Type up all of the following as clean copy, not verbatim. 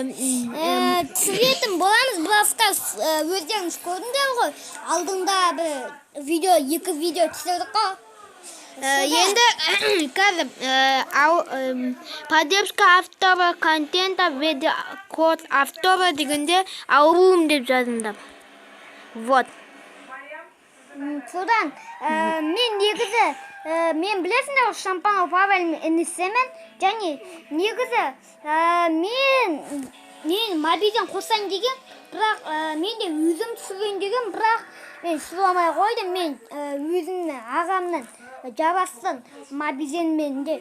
түсіретін боламыз. Бұласта өздеріңіз көрдіңдер ғой. Алдында екі видео түсірдік қой. Енді қазір поддержка автора контента веде код автора дегенде ауруым деп жазыңдар. Вот. Содан мен негізі мен білесіңдер Шампанов Павел інісімін. Және негізі мен мобилден қосайын деген, бірақ мен де өзім түсірейін деген, бірақ мен түсіре алмай қойдым. Мен өзімнің ағамның жабасын мобилден де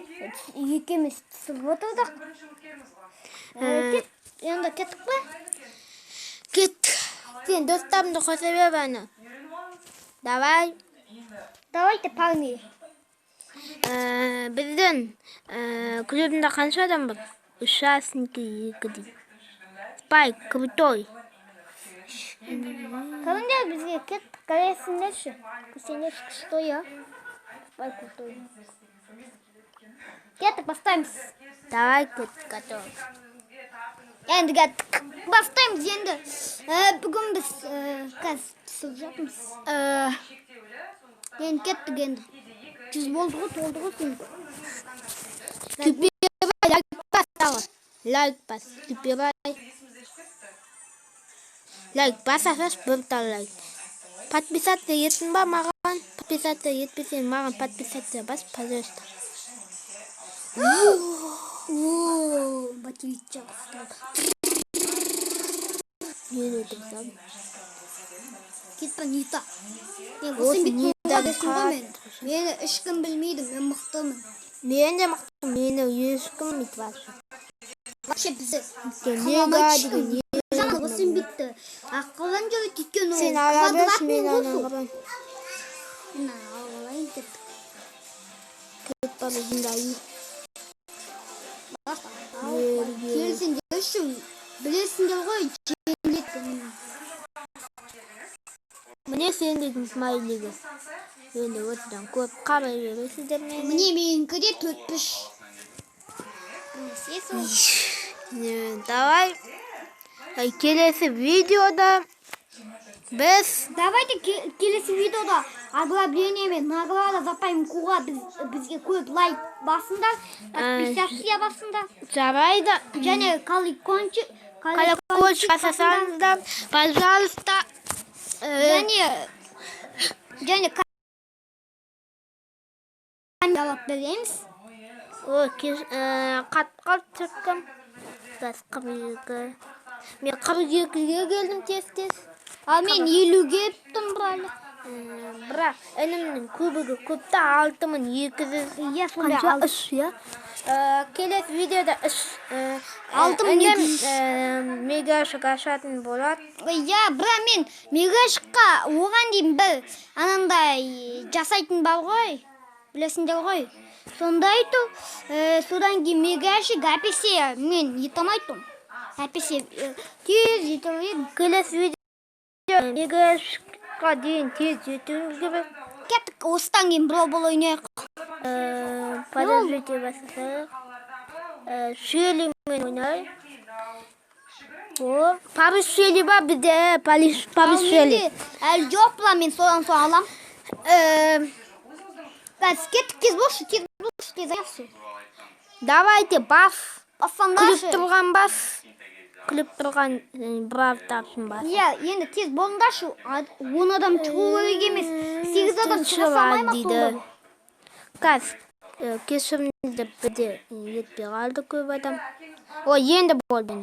екеуміз түсіріп отырдық. Енді кеттік пе? Кеттік. Сен достарымды қоса бер бәні. Давайте, парни. Біздің клубында қанша адам бар? Участники 2 дейді. Спайк, крутой. Көріңдер бізге кеттік, көресіңдерші. Көрсеңдерші күшті, я? Спайк крутой. Кеттік, бастаймыз. Давай, кеттік, готов. Енді кеттік, бастаймыз енді. Бүгін біз қазір түсіп жатырмыз. Енді кеттік енді. 100 болды ғой, толды ғой сен. Күпері лайк бас тағы. Лайк бас, күпері. Лайк бас асас, біртал лайк. Подписаться етін ба маған? Подписаться етпесен маған подписаться бас, пожалуйста. Ооо, батевик жақсы. Мен өтірсам. Кетпен нита. Мен мені ешкім білмейді, мен мықтымын. Мен де мықтым, мені ешкім білмейді басы. Вообще бізді қаламайды ешкім. Жаңа осым бітті. Ақылан жөй түткен ол. Сен алабеш, мен алабеш. Мен алайын кеттік. Кетпа біздің дайы. Келсіңдер үшін білесіңдер ғой, жеңілетін. Міне сен дедің смайлигі. Енді өтідан көп қарай бересіздер мені. Міне меніңкі де 4-5. Давай. Келесі видеода біз... Давайте келесі видеода ограбление мен награда за паймкуға бізге көп лайк басыңдар, подписация басыңдар. Жарайды. Және колокольчик басасаңыздар, пожалуйста. Және жауап береміз. Қатқап түркім. Біз 42. Мен 42-ге келдім тез-тез. Ал мен 50-ге еттім бұрайлы. Бірақ әлімнің көбігі көпті 6200. Қанша 3, келесі видеода 6200 мегашық ашатын болады. Бірақ мен мегашыққа оған дейін бір анандай жасайтын бар ғой, білесіңдер ғой. Сонда айту, содан кейін мегашық әпесе мен етамайтым. Әпесе тез етілейді. Келесі видео мегашыққа дейін тез жетуіміз керек. Кеттік, осыдан кейін бұл ойнайық. Подождите басасайық. Шелімен ойнайық. Париж шелі ба бізде? Париж шелі. Әлі жоқ бұла, мен содан соң алам. Кеттік, тез болшы, тез аяқшы. Давайте бас. Бассаңдаршы. Күліп тұрған бас. Күліп тұрған брав тапсын бас. Енді тез болыңдаршы. 10 адам шығу керек емес. 8 адам шыға салмай ма сонда? Қаз, кешірімді бізде етпей қалды көп адам. Енді болды.